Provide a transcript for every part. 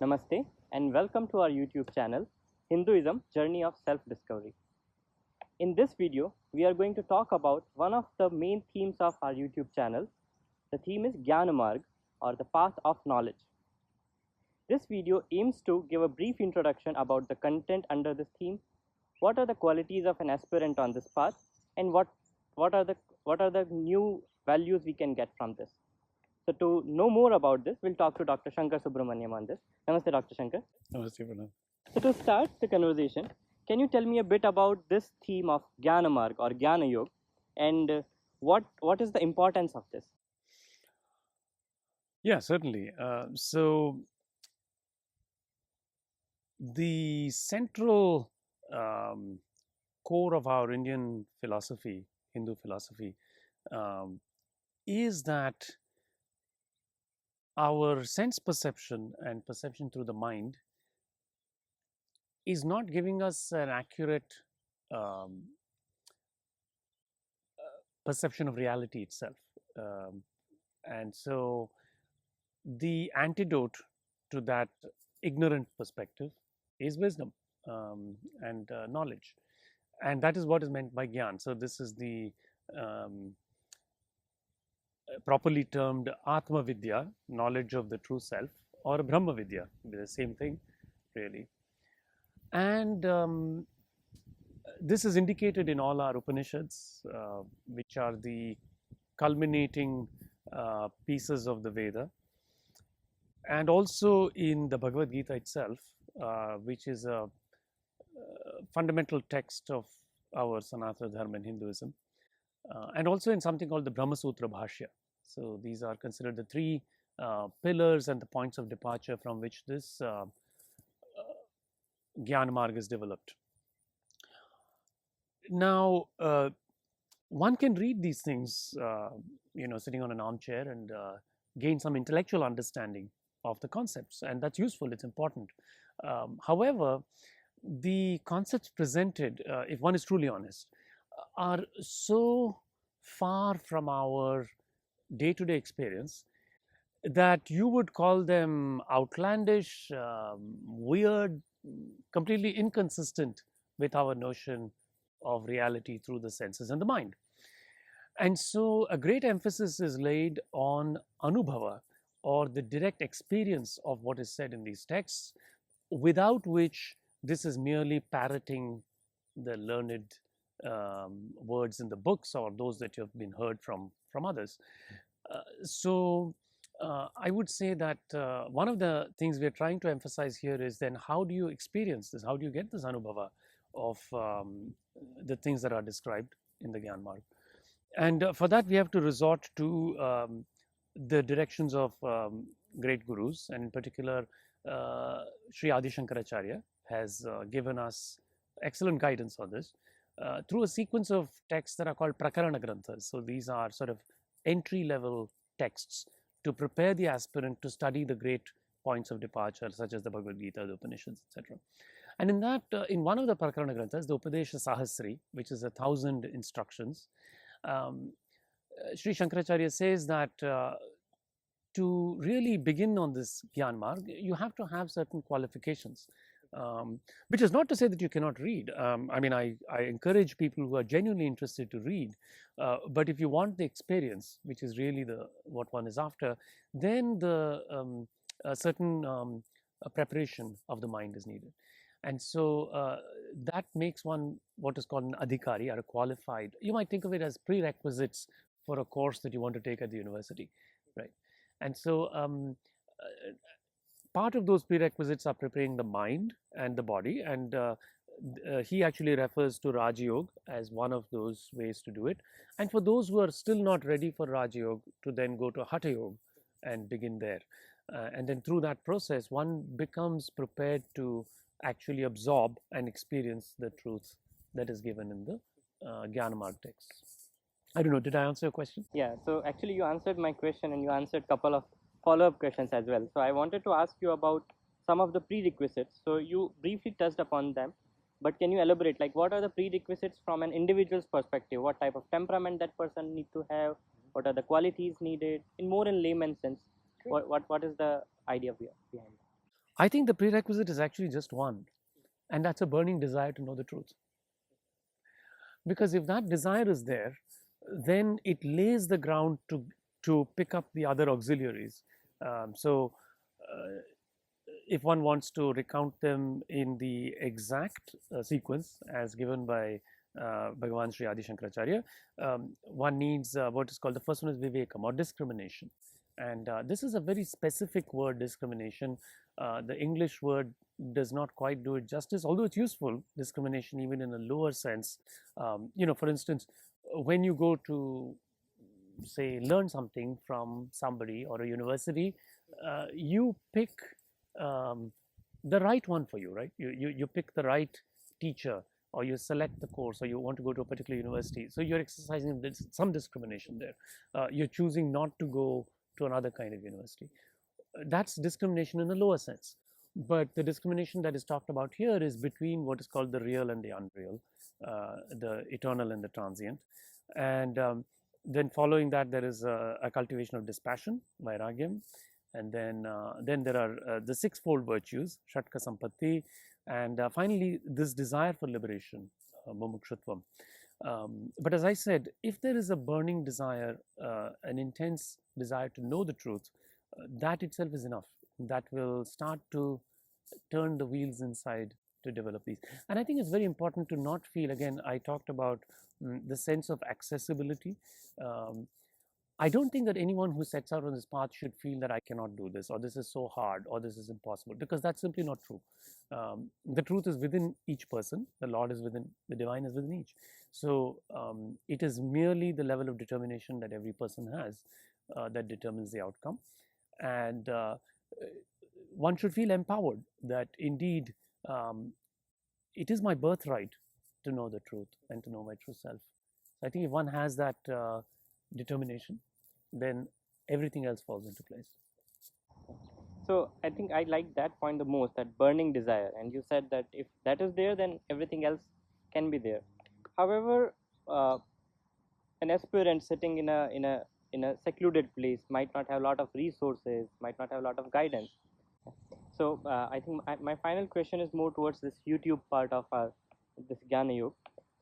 Namaste and welcome to our YouTube channel, Hinduism Journey of Self-Discovery. In this video, we are going to talk about one of the main themes of our YouTube channel. The theme is jñānē or the path of knowledge. This video aims to give a brief introduction about the content under this theme, what are the qualities of an aspirant on this path, and what are the new values we can get from this. So to know more about this, we'll talk to Dr. Shankar Subramaniam on this. Namaste, Dr. Shankar. Namaste, Pranam. So to start the conversation, can you tell me a bit about this theme of jñānē or Jnana Yoga, and what is the importance of this? Yeah, certainly. So the central core of our Indian philosophy, Hindu philosophy, is that our sense perception and perception through the mind is not giving us an accurate perception of reality itself. And so the antidote to that ignorant perspective is wisdom and knowledge. And that is what is meant by Gyan. So this is the properly termed Atma Vidya, knowledge of the true self, or Brahma Vidya, the same thing really. And this is indicated in all our Upanishads, which are the culminating pieces of the Veda, and also in the Bhagavad Gītā itself, which is a fundamental text of our Sanatana Dharma in Hinduism, and also in something called the Brahma Sutra Bhashya. So these are considered the three pillars and the points of departure from which this Jnana is developed. Now, one can read these things, sitting on an armchair and gain some intellectual understanding of the concepts, and that's useful, it's important. However, the concepts presented, if one is truly honest, are so far from our day-to-day experience that you would call them outlandish, weird, completely inconsistent with our notion of reality through the senses and the mind. And so a great emphasis is laid on Anubhava, or the direct experience of what is said in these texts, without which this is merely parroting the learned words in the books or those that you have been heard from others. So I would say that one of the things we are trying to emphasize here is then how do you experience this? How do you get this Anubhava of the things that are described in the Gyan Marg? And for that we have to resort to the directions of great gurus, and in particular Sri Adi Shankaracharya has given us excellent guidance on this through a sequence of texts that are called Prakarana Granthas. So these are sort of entry-level texts to prepare the aspirant to study the great points of departure, such as the Bhagavad Gītā, the Upanishads, etc. And in that, in one of the Prakarana Granthas, the Upadesha Sahasri, which is 1,000 instructions, Sri Shankaracharya says that to really begin on this Gyan Marg, you have to have certain qualifications, which is not to say that you cannot read. I mean, I encourage people who are genuinely interested to read, but if you want the experience, which is really what one is after, then a certain preparation of the mind is needed. And so that makes one what is called an adhikari, or a qualified. You might think of it as prerequisites for a course that you want to take at the university, right? And so part of those prerequisites are preparing the mind and the body, and he actually refers to Raja Yoga as one of those ways to do it. And for those who are still not ready for Raja Yoga, to then go to Hatha Yoga and begin there. And then through that process, one becomes prepared to actually absorb and experience the truth that is given in the Jnana Marg text. I don't know, did I answer your question? Yeah, so actually you answered my question, and you answered a couple of follow-up questions as well. So I wanted to ask you about some of the prerequisites. So you briefly touched upon them, but can you elaborate, like what are the prerequisites from an individual's perspective? What type of temperament that person needs to have? What are the qualities needed? In layman's sense, what is the idea behind it? I think the prerequisite is actually just one, and that's a burning desire to know the truth. Because if that desire is there, then it lays the ground to pick up the other auxiliaries. So, if one wants to recount them in the exact sequence as given by Bhagavan Sri Adi Shankaracharya, one needs what is called, the first one is vivekam, or discrimination. And this is a very specific word, discrimination. The English word does not quite do it justice, although it's useful, discrimination, even in a lower sense. For instance, when you go to, say, learn something from somebody or a university, you pick the right one for you, right? You pick the right teacher, or you select the course, or you want to go to a particular university. So you're exercising some discrimination there. You're choosing not to go to another kind of university. That's discrimination in a lower sense. But the discrimination that is talked about here is between what is called the real and the unreal, the eternal and the transient. And then following that, there is a cultivation of dispassion, vairagyam. And then there are the sixfold virtues, shatka sampatti, and finally this desire for liberation, mumukshutvam. But as I said, if there is a burning desire, an intense desire to know the truth, that itself is enough. That will start to turn the wheels inside to develop these. And I think it's very important to not feel, again, I talked about the sense of accessibility. I don't think that anyone who sets out on this path should feel that I cannot do this, or this is so hard, or this is impossible, because that's simply not true. The truth is within each person, the Lord is within, the divine is within each. So it is merely the level of determination that every person has that determines the outcome. And one should feel empowered that indeed it is my birthright to know the truth and to know my true self. I think if one has that determination, then everything else falls into place. So I think I like that point the most, that burning desire. And you said that if that is there, then everything else can be there. However, an aspirant sitting in a secluded place might not have a lot of resources, might not have a lot of guidance. So I think my final question is more towards this YouTube part of this jnānē yoga.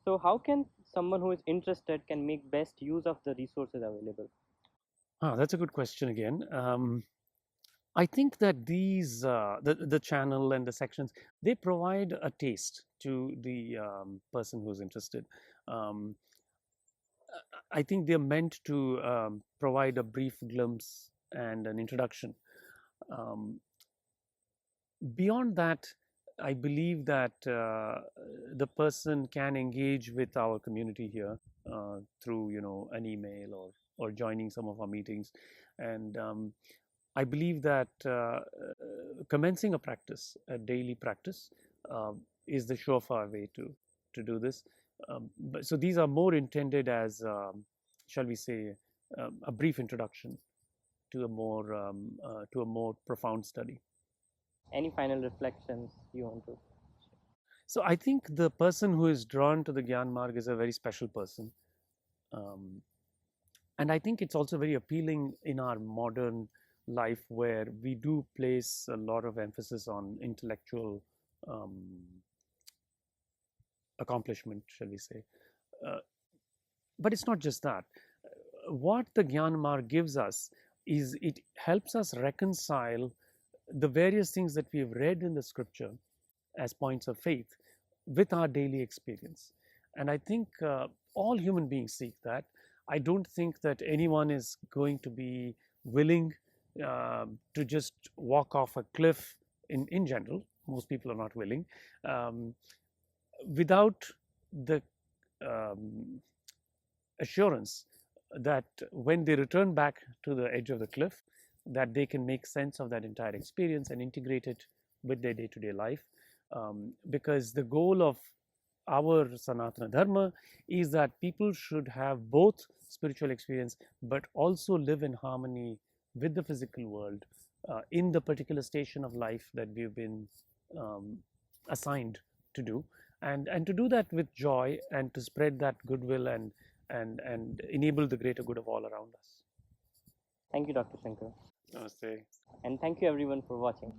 So how can someone who is interested can make best use of the resources available? That's a good question again. I think that these, the channel and the sections, they provide a taste to the person who's interested. I think they're meant to provide a brief glimpse and an introduction. Beyond that, I believe that the person can engage with our community here through, an email or joining some of our meetings. And I believe that commencing a practice, a daily practice, is the surefire way to do this. So these are more intended as, shall we say, a brief introduction to a more profound study. Any final reflections you want to? So I think the person who is drawn to the Gyan Marg is a very special person. And I think it's also very appealing in our modern life, where we do place a lot of emphasis on intellectual accomplishment, shall we say. But it's not just that. What the Gyan Marg gives us is it helps us reconcile the various things that we have read in the scripture as points of faith with our daily experience. And I think all human beings seek that. I don't think that anyone is going to be willing to just walk off a cliff in general. Most people are not willing, without the assurance that when they return back to the edge of the cliff, that they can make sense of that entire experience and integrate it with their day-to-day life. Because the goal of our Sanatana Dharma is that people should have both spiritual experience, but also live in harmony with the physical world in the particular station of life that we've been assigned to do, and to do that with joy, and to spread that goodwill and enable the greater good of all around us. Thank you, Dr. Shankar. Namaste. And thank you everyone for watching.